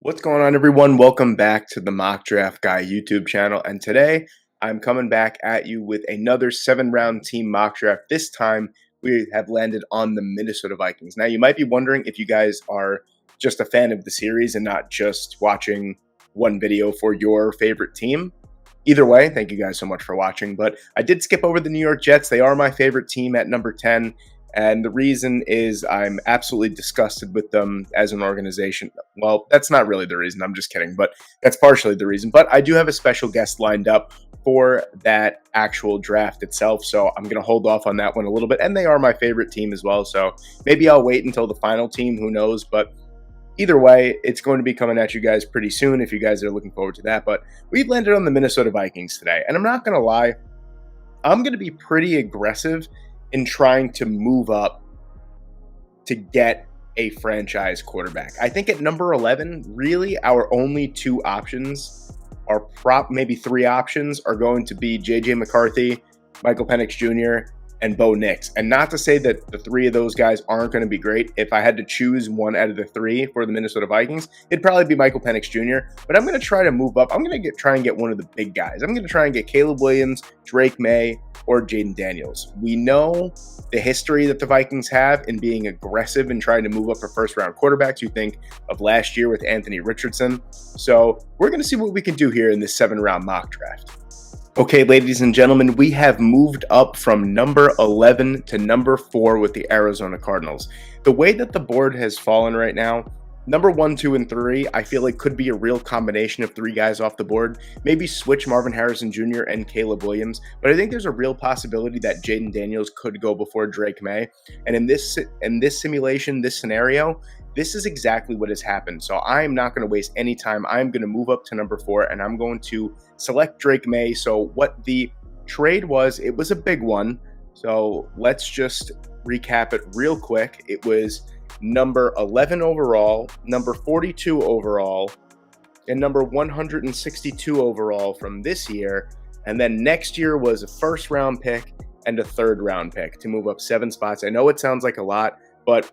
What's going on, everyone? Welcome back to the Mock Draft Guy YouTube channel. And today I'm coming back at you with another 7-round team mock draft. This time we have landed on the Minnesota Vikings. Now, you might be wondering if you guys are just a fan of the series and not just watching one video for your favorite team. Either way, thank you guys so much for watching. But I did skip over the New York Jets. They are my favorite team at number 10. And the reason is I'm absolutely disgusted with them as an organization. Well, that's not really the reason. I'm just kidding, but that's partially the reason. But I do have a special guest lined up for that actual draft itself, so I'm going to hold off on that one a little bit. And they are my favorite team as well, so maybe I'll wait until the final team. Who knows? But either way, it's going to be coming at you guys pretty soon if you guys are looking forward to that. But we've landed on the Minnesota Vikings today, and I'm not going to lie, I'm going to be pretty aggressive in trying to move up to get a franchise quarterback. I think at number 11, really our only two options are maybe three options are going to be J.J. McCarthy, Michael Penix Jr., and Bo Nix. And not to say that the three of those guys aren't going to be great. If I had to choose one out of the three for the Minnesota Vikings, it'd probably be Michael Penix Jr. But I'm going to try to move up. I'm going to try and get one of the big guys. I'm going to try and get Caleb Williams, Drake May, or Jaden Daniels. We know the history that the Vikings have in being aggressive and trying to move up for first-round quarterbacks. You think of last year with Anthony Richardson. So we're going to see what we can do here in this 7-round mock draft. Okay, ladies and gentlemen, we have moved up from number 11 to number 4 with the Arizona Cardinals. The way that the board has fallen right now, number 1, 2, and 3, I feel like could be a real combination of three guys off the board. Maybe switch Marvin Harrison Jr. and Caleb Williams, but I think there's a real possibility that Jaden Daniels could go before Drake May. And in this simulation, this scenario, this is exactly what has happened. So I am not going to waste any time. I'm going to move up to number 4, and I'm going to select Drake May. So what the trade was, it was a big one. So let's just recap it real quick. It was number 11 overall, number 42 overall, and number 162 overall from this year. And then next year was a first-round pick and a third-round pick to move up 7 spots. I know it sounds like a lot, but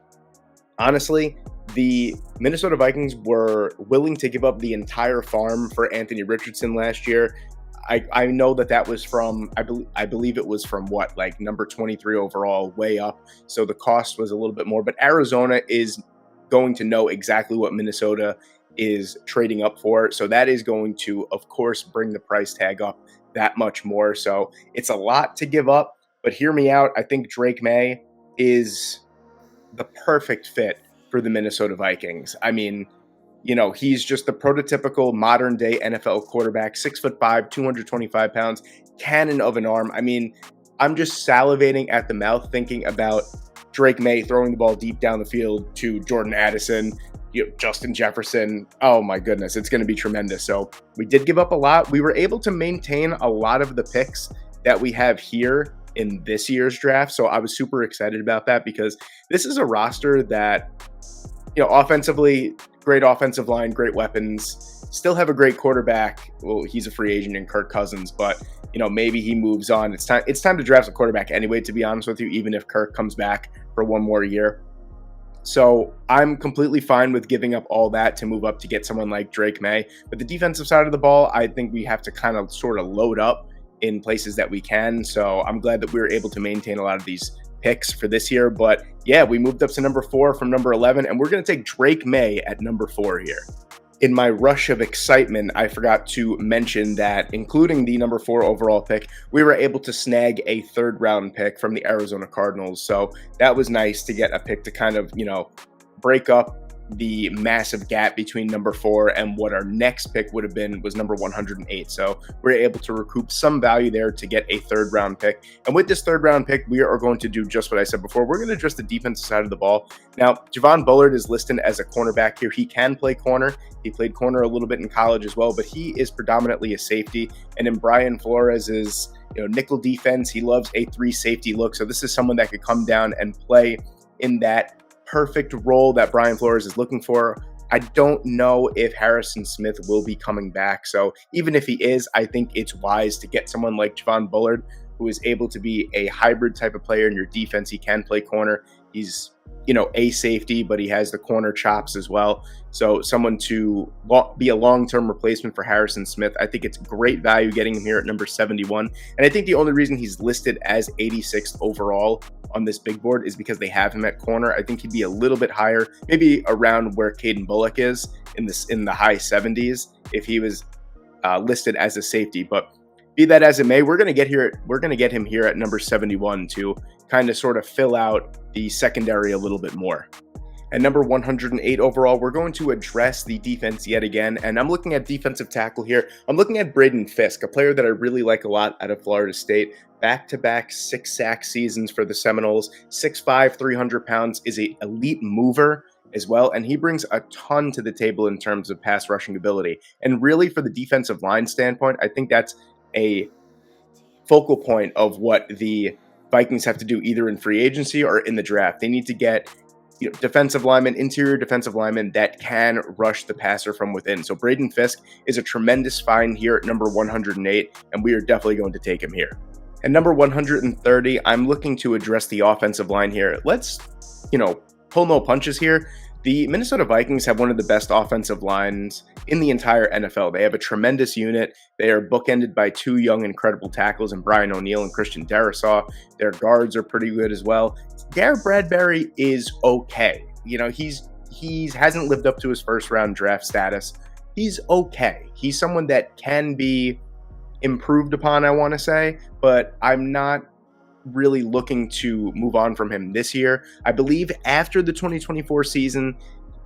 honestly, the Minnesota Vikings were willing to give up the entire farm for Anthony Richardson last year. I know that was from, I believe it was from what, like number 23 overall, way up. So the cost was a little bit more, but Arizona is going to know exactly what Minnesota is trading up for. So that is going to, of course, bring the price tag up that much more. So it's a lot to give up, but hear me out. I think Drake May is the perfect fit for the Minnesota Vikings. I mean, you know, he's just the prototypical modern day NFL quarterback, 6'5", 225 pounds, cannon of an arm. I mean, I'm just salivating at the mouth thinking about Drake May throwing the ball deep down the field to Jordan Addison, Justin Jefferson. Oh my goodness, it's going to be tremendous. So we did give up a lot. We were able to maintain a lot of the picks that we have here in this year's draft. So I was super excited about that because this is a roster that, offensively, great offensive line, great weapons, still have a great quarterback. Well, he's a free agent in Kirk Cousins, but maybe he moves on. It's time to draft a quarterback anyway, to be honest with you, even if Kirk comes back for one more year. So I'm completely fine with giving up all that to move up to get someone like Drake May. But the defensive side of the ball, I think we have to kind of sort of load up in places that we can. So I'm glad that we were able to maintain a lot of these picks for this year. But yeah, we moved up to number 4 from number 11, and we're going to take Drake May at number 4 here. In my rush of excitement, I forgot to mention that including the number 4 overall pick, we were able to snag a third-round pick from the Arizona Cardinals. So that was nice to get a pick to kind of, break up the massive gap between number 4 and what our next pick would have been was number 108. So we're able to recoup some value there to get a third-round pick. And with this third-round pick, we are going to do just what I said before. We're going to address the defensive side of the ball. Now, Javon Bullard is listed as a cornerback here. He can play corner. He played corner a little bit in college as well, but he is predominantly a safety. And in Brian Flores' nickel defense, he loves a 3 safety look. So this is someone that could come down and play in that perfect role that Brian Flores is looking for. I don't know if Harrison Smith will be coming back. So even if he is, I think it's wise to get someone like Javon Bullard, who is able to be a hybrid type of player in your defense. He can play corner. He's, a safety, but he has the corner chops as well. So someone to be a long-term replacement for Harrison Smith. I think it's great value getting him here at number 71. And I think the only reason he's listed as 86th overall on this big board is because they have him at corner. I think he'd be a little bit higher, maybe around where Caden Bullock is in the high 70s if he was listed as a safety. But be that as it may, we're going to get him here at number 71 to kind of sort of fill out the secondary a little bit more. At number 108 overall, we're going to address the defense yet again, and I'm looking at defensive tackle here. I'm looking at Braden Fisk, a player that I really like a lot out of Florida State. Back-to-back 6-sack seasons for the Seminoles. 6'5", 300 pounds, is an elite mover as well, and he brings a ton to the table in terms of pass rushing ability. And really, for the defensive line standpoint, I think that's a focal point of what the Vikings have to do either in free agency or in the draft. They need to get defensive linemen, interior defensive linemen that can rush the passer from within. So Braden Fisk is a tremendous find here at number 108, and we are definitely going to take him here. At number 130, I'm looking to address the offensive line here. Let's, pull no punches here. The Minnesota Vikings have one of the best offensive lines in the entire NFL. They have a tremendous unit. They are bookended by two young, incredible tackles in Brian O'Neill and Christian Darrisaw. Their guards are pretty good as well. Garrett Bradbury is okay. He hasn't lived up to his first-round draft status. He's okay. He's someone that can be improved upon, I want to say, but I'm not really looking to move on from him this year. I believe after the 2024 season,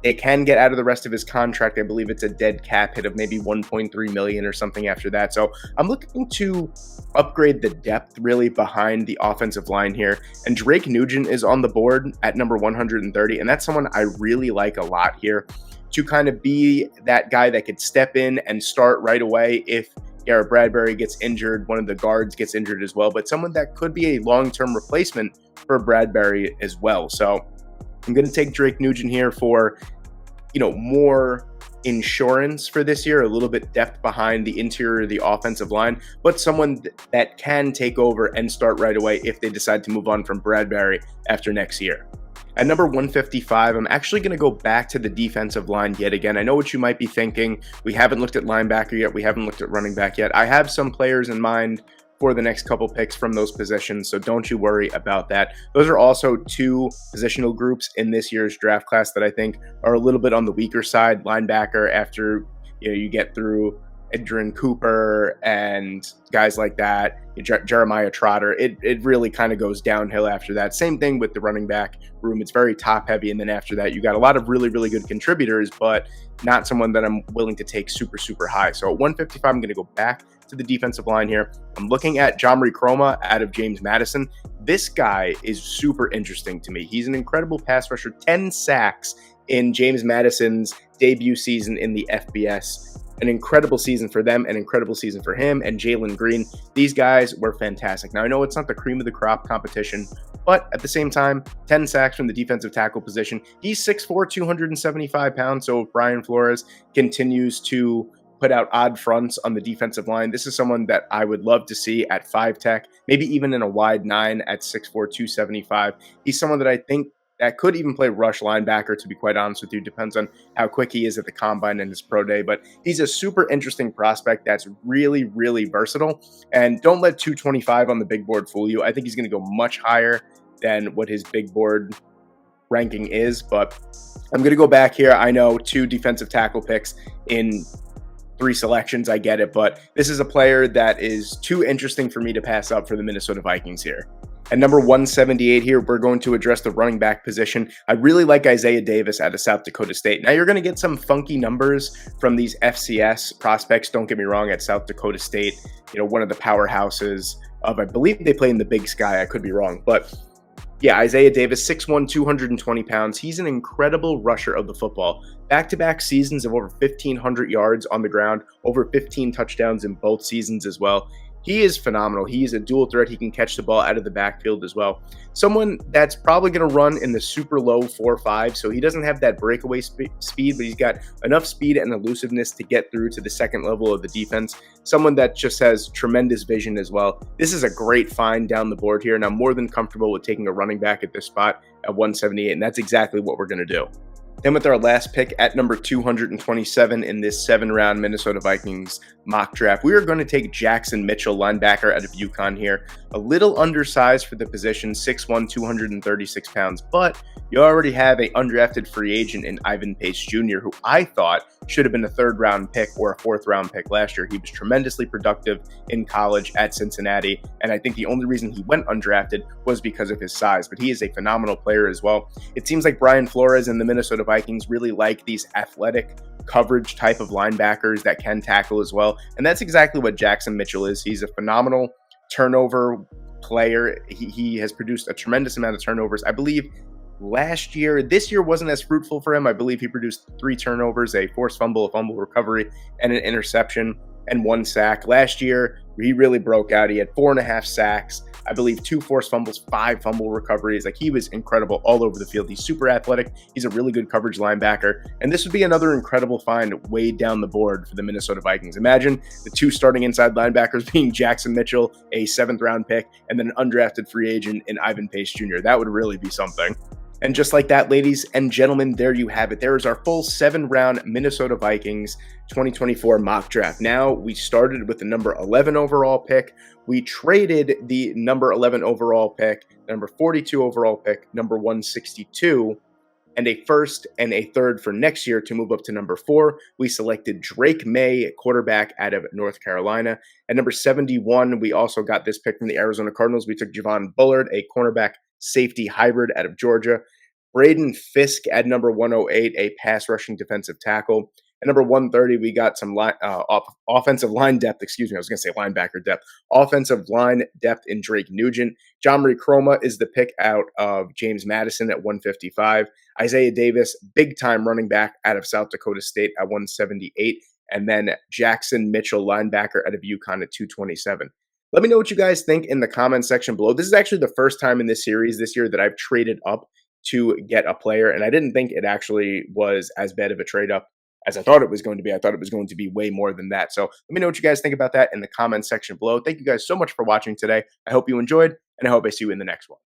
it can get out of the rest of his contract. I believe it's a dead cap hit of maybe 1.3 million or something after that. So I'm looking to upgrade the depth really behind the offensive line here. And Drake Nugent is on the board at number 130. And that's someone I really like a lot here to kind of be that guy that could step in and start right away if Garrett Bradbury gets injured, one of the guards gets injured as well, but someone that could be a long-term replacement for Bradbury as well. So I'm going to take Drake Nugent here for, more insurance for this year, a little bit depth behind the interior of the offensive line, but someone that can take over and start right away if they decide to move on from Bradbury after next year. At number 155, I'm actually going to go back to the defensive line yet again. I know what you might be thinking. We haven't looked at linebacker yet. We haven't looked at running back yet. I have some players in mind for the next couple picks from those positions, so don't you worry about that. Those are also two positional groups in this year's draft class that I think are a little bit on the weaker side. Linebacker, after you get through Adrian Cooper and guys like that, Jeremiah Trotter, it really kind of goes downhill after that. Same thing with the running back room. It's very top heavy, and then after that you got a lot of really, really good contributors, but not someone that I'm willing to take super, super high. So at 155, I'm going to go back to the defensive line here. I'm looking at Jomri Croma out of James Madison. This guy is super interesting to me. He's an incredible pass rusher, 10 sacks in James Madison's debut season in the FBS. An incredible season for them, an incredible season for him and Jalen Green. These guys were fantastic. Now, I know it's not the cream of the crop competition, but at the same time, 10 sacks from the defensive tackle position. He's 6'4", 275 pounds, so if Brian Flores continues to put out odd fronts on the defensive line, this is someone that I would love to see at 5-tech, maybe even in a wide 9 at 6'4", 275. He's someone that I think that could even play rush linebacker, to be quite honest with you. Depends on how quick he is at the combine and his pro day. But he's a super interesting prospect that's really, really versatile. And don't let 225 on the big board fool you. I think he's going to go much higher than what his big board ranking is. But I'm going to go back here. I know 2 defensive tackle picks in 3 selections. I get it. But this is a player that is too interesting for me to pass up for the Minnesota Vikings here. At number 178 here, we're going to address the running back position. I really like Isaiah Davis out of South Dakota State. Now, you're going to get some funky numbers from these FCS prospects. Don't get me wrong, at South Dakota State, one of the powerhouses of, I believe they play in the Big Sky. I could be wrong. But yeah, Isaiah Davis, 6'1", 220 pounds. He's an incredible rusher of the football. Back-to-back seasons of over 1,500 yards on the ground, over 15 touchdowns in both seasons as well. He is phenomenal. He is a dual threat. He can catch the ball out of the backfield as well. Someone that's probably going to run in the super low 4.5, so he doesn't have that breakaway speed, but he's got enough speed and elusiveness to get through to the second level of the defense. Someone that just has tremendous vision as well. This is a great find down the board here, and I'm more than comfortable with taking a running back at this spot at 178, and that's exactly what we're going to do. Then with our last pick at number 227 in this 7-round Minnesota Vikings mock draft, we are going to take Jackson Mitchell, linebacker out of UConn here. A little undersized for the position, 6'1", 236 pounds, but you already have an undrafted free agent in Ivan Pace Jr., who I thought should have been a 3rd-round pick or a 4th-round pick last year. He was tremendously productive in college at Cincinnati, and I think the only reason he went undrafted was because of his size, but he is a phenomenal player as well. It seems like Brian Flores and the Minnesota Vikings really like these athletic coverage type of linebackers that can tackle as well, and that's exactly what Jackson Mitchell is. He's a phenomenal turnover player. He has produced a tremendous amount of turnovers. I believe this year wasn't as fruitful for him. I believe he produced 3 turnovers, a forced fumble, a fumble recovery, and an interception, and 1 sack. Last year, he really broke out. He had 4.5 sacks, I believe 2 forced fumbles, 5 fumble recoveries. Like, he was incredible all over the field. He's super athletic. He's a really good coverage linebacker. And this would be another incredible find way down the board for the Minnesota Vikings. Imagine the 2 starting inside linebackers being Jackson Mitchell, a 7th-round pick, and then an undrafted free agent in Ivan Pace Jr. That would really be something. And just like that, ladies and gentlemen, there you have it. There is our full 7-round Minnesota Vikings 2024 mock draft. Now, we started with the number 11 overall pick. We traded the number 11 overall pick, number 42 overall pick, number 162, and a 1st and a 3rd for next year to move up to number 4. We selected Drake May, quarterback out of North Carolina. At number 71, we also got this pick from the Arizona Cardinals. We took Javon Bullard, a cornerback safety hybrid out of Georgia. Braden Fisk at number 108, a pass rushing defensive tackle. At number 130, we got some offensive line depth. Excuse me, I was going to say linebacker depth. Offensive line depth in Drake Nugent. John Marie Croma is the pick out of James Madison at 155. Isaiah Davis, big-time running back out of South Dakota State at 178. And then Jackson Mitchell, linebacker out of UConn at 227. Let me know what you guys think in the comment section below. This is actually the first time in this series this year that I've traded up to get a player, and I didn't think it actually was as bad of a trade up as I thought it was going to be. I thought it was going to be way more than that. So let me know what you guys think about that in the comment section below. Thank you guys so much for watching today. I hope you enjoyed, and I hope I see you in the next one.